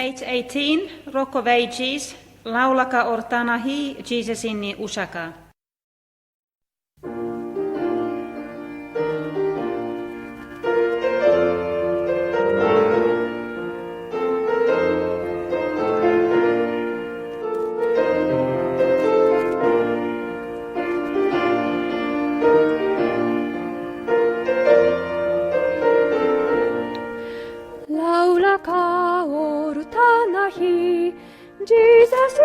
Page 18, Rock of Ages, Laulaka Ortanahi, Jesus inni Usaka. Laulakaa ortanahi, Jesus